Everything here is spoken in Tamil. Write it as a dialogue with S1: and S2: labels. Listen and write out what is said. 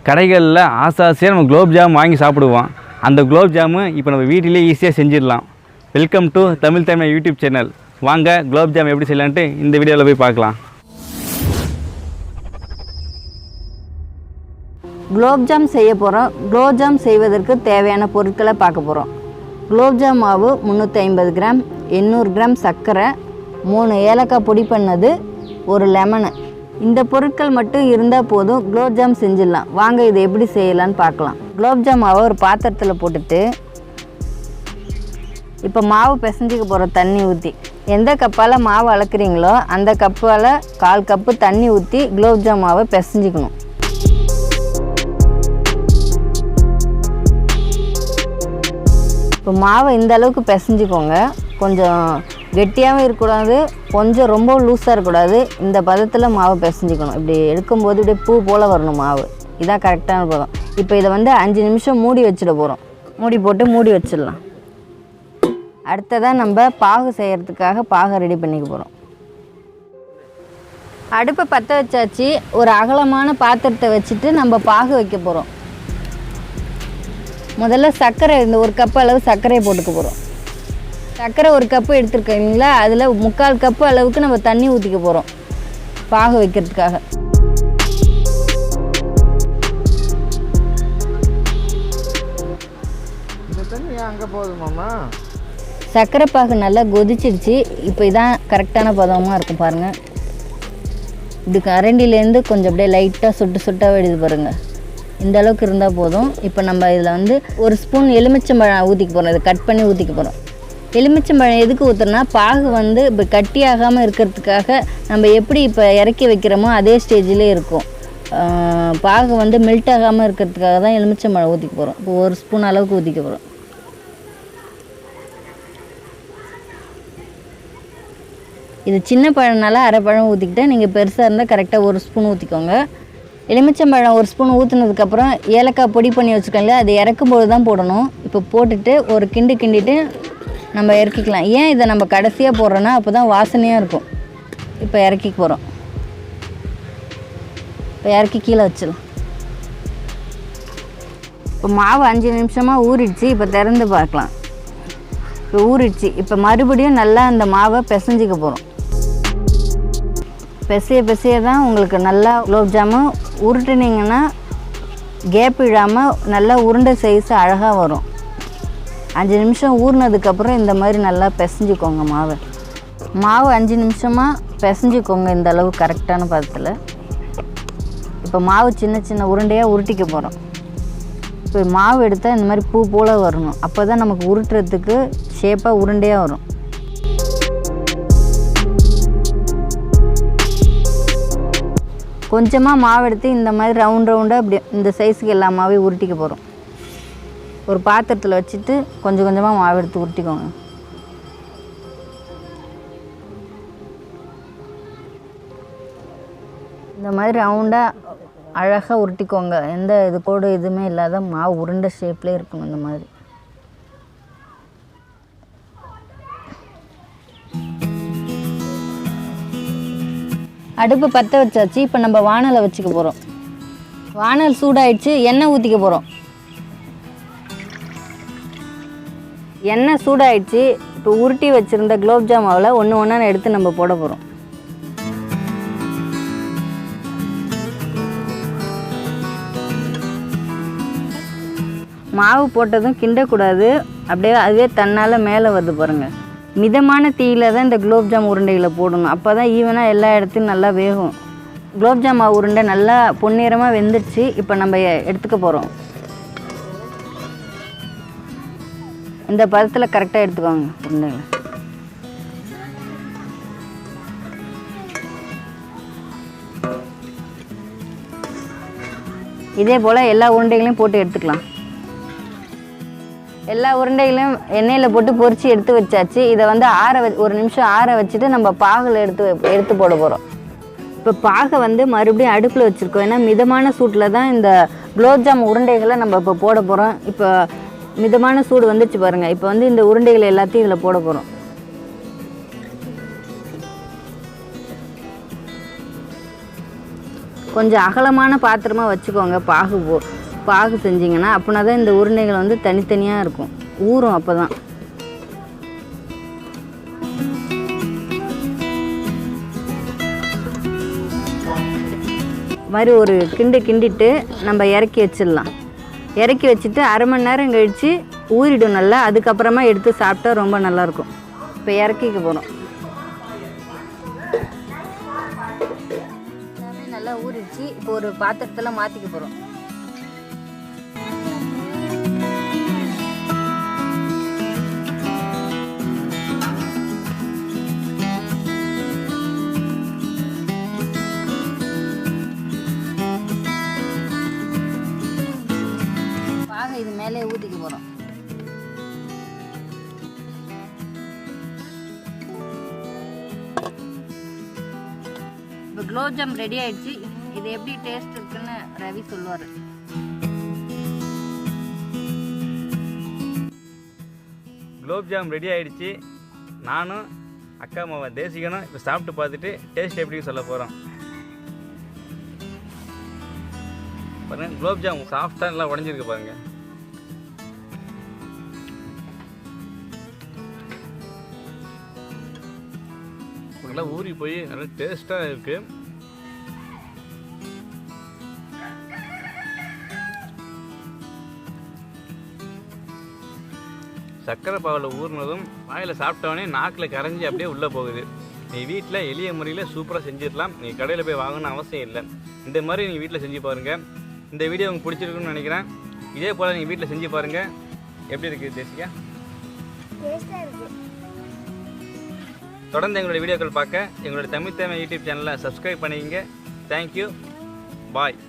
S1: கடைகளில் ஆசாசியாக நம்ம குலோப் ஜாம் வாங்கி சாப்பிடுவோம். அந்த குலோப் ஜாமு இப்போ நம்ம வீட்டிலே ஈஸியாக செஞ்சிடலாம். Welcome to Tamil YouTube channel. வாங்க குலோப் ஜாம் எப்படி செய்யலான்ட்டு இந்த வீடியோவில் போய் பார்க்கலாம்.
S2: குலோப் ஜாம் செய்ய போகிறோம். குலோப் ஜாம் செய்வதற்கு தேவையான பொருட்களை பார்க்க போகிறோம். குலோப் ஜாம் மாவு 350 கிராம், 800 கிராம் சர்க்கரை, 3 ஏலக்காய் பொடி பண்ணது, ஒரு லெமனு. இந்த பொருட்கள் மட்டும் இருந்தால் போதும், குலோப் ஜாம் செஞ்சிடலாம். வாங்க இதை எப்படி செய்யலான்னு பார்க்கலாம். குலோப் ஜாம் மாவை ஒரு பாத்திரத்தில் போட்டுட்டு இப்போ மாவு பிசைஞ்சிக்க போகிற தண்ணி ஊற்றி, எந்த கப்பால் மாவு அளக்குறீங்களோ அந்த கப்பால் 1/4 கப்பு தண்ணி ஊற்றி குலோப் ஜாம் மாவை பிசைஞ்சிக்கணும். இப்போ மாவை இந்த அளவுக்கு பிசைஞ்சிக்கோங்க. கொஞ்சம் கெட்டியாகவும் இருக்கக்கூடாது, கொஞ்சம் ரொம்ப லூஸாக இருக்கக்கூடாது. இந்த பதத்தில் மாவை பிசைஞ்சிக்கணும். இப்படி எடுக்கும்போது இப்படியே பூ போல் வரணும் மாவு. இதான் கரெக்டான பதம். இப்போ இதை 5 நிமிஷம் மூடி வச்சிட போகிறோம். மூடி போட்டு மூடி வச்சிடலாம். அடுத்ததாக நம்ம பாகு செய்கிறதுக்காக பாகை ரெடி பண்ணிக்க போகிறோம். அடுப்பை பற்ற வச்சாச்சு. ஒரு அகலமான பாத்திரத்தை வச்சுட்டு நம்ம பாகு வைக்க போகிறோம். முதல்ல சர்க்கரை, இந்த 1 கப்பு அளவு சர்க்கரையை போட்டுக்க போகிறோம். சர்க்கரை 1 கப்பு எடுத்துருக்கீங்களா, அதில் 3/4 கப்பு அளவுக்கு நம்ம தண்ணி ஊற்றிக்க போகிறோம் பாகு வைக்கிறதுக்காக.
S3: அங்கே போதுமாம்மா?
S2: சர்க்கரை பாகு நல்லா கொதிச்சிருச்சு. இப்போ இதான் கரெக்டான பதமாக இருக்கும் பாருங்கள். இது கரண்டிலேருந்து கொஞ்சம் அப்படியே லைட்டாக சுட்டாக வெடிது பாருங்கள். இந்த அளவுக்கு இருந்தால் போதும். இப்போ நம்ம இதில் 1 ஸ்பூன் எலுமிச்சம்பழம் ஊற்றிக்க போகிறோம். இதை கட் பண்ணி ஊற்றிக்க போகிறோம். எலுமிச்சம்பழம் எதுக்கு ஊற்றுறோன்னா, பாகு இப்போ கட்டியாகாமல் இருக்கிறதுக்காக. நம்ம எப்படி இப்போ இறக்கி வைக்கிறோமோ அதே ஸ்டேஜிலே இருக்கும். பாகு மெல்ட் ஆகாமல் இருக்கிறதுக்காக தான் எலுமிச்சம்பழம் ஊற்றிக்க போகிறோம். இப்போ 1 ஸ்பூன் அளவுக்கு ஊற்றிக்க போகிறோம். இது சின்ன பழம்னால அரை பழம் ஊற்றிக்கிட்டேன். நீங்கள் பெருசாக இருந்தால் கரெக்டாக 1 ஸ்பூன் ஊற்றிக்கோங்க. எலுமிச்சம்பழம் 1 ஸ்பூன் ஊற்றுனதுக்கப்புறம் ஏலக்காய் பொடி பண்ணி வச்சுக்கோங்களேன், அது இறக்கும்போது தான் போடணும். இப்போ போட்டுட்டு ஒரு கிண்டிட்டு நம்ம இறக்கிக்கலாம். ஏன் இதை நம்ம கடைசியாக போடுறோன்னா அப்போ தான் வாசனையாக இருக்கும். இப்போ இறக்கிக்க போகிறோம். இப்போ இறக்கி கீழே வச்சிடலாம். இப்போ மாவு 5 நிமிஷமாக ஊறிடுச்சு. இப்போ திறந்து பார்க்கலாம். இப்போ ஊறிடுச்சு. இப்போ மறுபடியும் நல்லா அந்த மாவை பிசைஞ்சிக்க போகிறோம். பிசைய தான் உங்களுக்கு நல்லா குலோப் ஜாமுன் உருட்டுனீங்கன்னா கேப் இடாமல் நல்லா உருண்டை சைஸ் அழகாக வரும். 5 நிமிஷம் ஊறினதுக்கப்புறம் இந்த மாதிரி நல்லா பிசைஞ்சிக்கோங்க மாவு 5 நிமிஷமாக பிசைஞ்சிக்கோங்க இந்த அளவு கரெக்டான பதத்தில். இப்போ மாவு சின்ன உருண்டையாக உருட்டிக்க போகிறோம். இப்போ மாவு எடுத்தால் இந்த மாதிரி பூ போல் வரணும். அப்போ தான் நமக்கு உருட்டுறதுக்கு ஷேப்பாக உருண்டையாக வரும். கொஞ்சமாக மாவு எடுத்து இந்த மாதிரி ரவுண்டாக அப்படி இந்த சைஸுக்கு எல்லா மாவையும் உருட்டிக்க போகிறோம். ஒரு பாத்திரத்தில் வச்சுட்டு கொஞ்சமாக மாவு எடுத்து உருட்டிக்கோங்க. இந்த மாதிரி ரவுண்டாக அழகாக உருட்டிக்கோங்க. எந்த இது கோடு எதுவுமே இல்லாத மாவு உருண்டை ஷேப்லேயே இருக்கணும். இந்த மாதிரி அடுப்பு பற்ற வச்சாச்சு. இப்போ நம்ம வானலை வச்சுக்க போகிறோம். வானல் சூடாயிடுச்சு. எண்ணெய் ஊற்றிக்க போகிறோம். எண்ணெய் சூடாயிடுச்சு. இப்போ உருட்டி வச்சுருந்த குலோப் ஜாம் மாவில் ஒன்றா எடுத்து நம்ம போட போகிறோம். மாவு போட்டதும் கிண்டக்கூடாது. அப்படியே அதுவே தன்னால் மேலே வருது பாருங்கள். மிதமான தீயில் தான் இந்த குலோப் ஜாம் உருண்டைகளை போடணும். அப்போ தான் ஈவனாக எல்லா இடத்துலையும் நல்லா வேகும். குலோப் ஜாம் மாவு உருண்டை நல்லா பொன்னிறமாக வெந்துடுச்சு. இப்போ நம்ம எடுத்துக்க போகிறோம். இந்த பதத்தில் கரெக்டாக எடுத்துக்கோங்க உருண்டைகளை. இதே போல் எல்லா உருண்டைகளையும் போட்டு எடுத்துக்கலாம். எல்லா உருண்டைகளையும் எண்ணெயில் போட்டு பொரித்து எடுத்து வச்சாச்சு. இதை 1 நிமிஷம் ஆற வச்சுட்டு நம்ம பாகில் எடுத்து போட போகிறோம். இப்போ பாகை மறுபடியும் அடுப்பில் வச்சுருக்கோம். ஏன்னா மிதமான சூட்டில் தான் இந்த குலோப் ஜாம் உருண்டைகளை நம்ம இப்போ போட போகிறோம். இப்போ மிதமான சூடு வந்துச்சு பாருங்கள். இப்போ இந்த உருண்டைகளை எல்லாத்தையும் இதில் போட போகிறோம். கொஞ்சம் அகலமான பாத்திரமாக வச்சுக்கோங்க. பாகு செஞ்சிங்கன்னா அப்படின்னா தான் இந்த உருண்டைகள் வந்து தனித்தனியாக இருக்கும், ஊறும். அப்போ தான் மாதிரி ஒரு கிண்டிட்டு நம்ம இறக்கி வச்சிடலாம். இறக்கி வச்சுட்டு அரை மணி நேரம் கழித்து ஊறிடும் நல்லா. அதுக்கப்புறமா எடுத்து சாப்பிட்டா ரொம்ப நல்லாயிருக்கும். இப்போ இறக்கிக்க போகிறோம். எல்லாமே நல்லா ஊறிடுச்சு. இப்போ ஒரு பாத்திரத்தில் மாற்றிக்க போகிறோம். இது மேலே ஊற்றிக்க போகிறோம். இப்போ குலோப்ஜாம் ரெடி ஆயிடுச்சு. இது எப்படி டேஸ்ட் இருக்குன்னு ரவி சொல்லுவார்.
S1: குலோப்ஜாம் ரெடி ஆயிடுச்சு. நானும் அக்கா மாவா தேசிகனும் இப்போ சாப்பிட்டு பார்த்துட்டு டேஸ்ட் எப்படின்னு சொல்ல போகிறோம். பாருங்கள், குலோப்ஜாம் சாஃப்டாக நல்லா உடஞ்சிருக்கு பாருங்கள். நல்லா ஊறி போய் நல்லா டேஸ்ட்டாக இருக்குது. சர்க்கரை பாவில் ஊறினதும் வாயில் சாப்பிட்டவொடனே நாக்கில் கரைஞ்சி அப்படியே உள்ளே போகுது. நீ வீட்டில் எளிய முறையில் சூப்பராக செஞ்சிடலாம். நீ கடையில் போய் வாங்கணும்னு அவசியம் இல்லை. இந்த மாதிரி நீங்கள் வீட்டில் செஞ்சு பாருங்கள். இந்த வீடியோ உங்களுக்கு பிடிச்சிருக்குன்னு நினைக்கிறேன். இதே போல் நீங்கள் வீட்டில் செஞ்சு பாருங்கள். எப்படி இருக்குது தேசிகா? தொடர்ந்து எங்களுடைய வீடியோக்கள் பார்க்க எங்களுடைய தமிழ் தேமை யூடியூப் சேனலை சப்ஸ்கிரைப் பண்ணிக்கங்க. தேங்க்யூ. பாய்.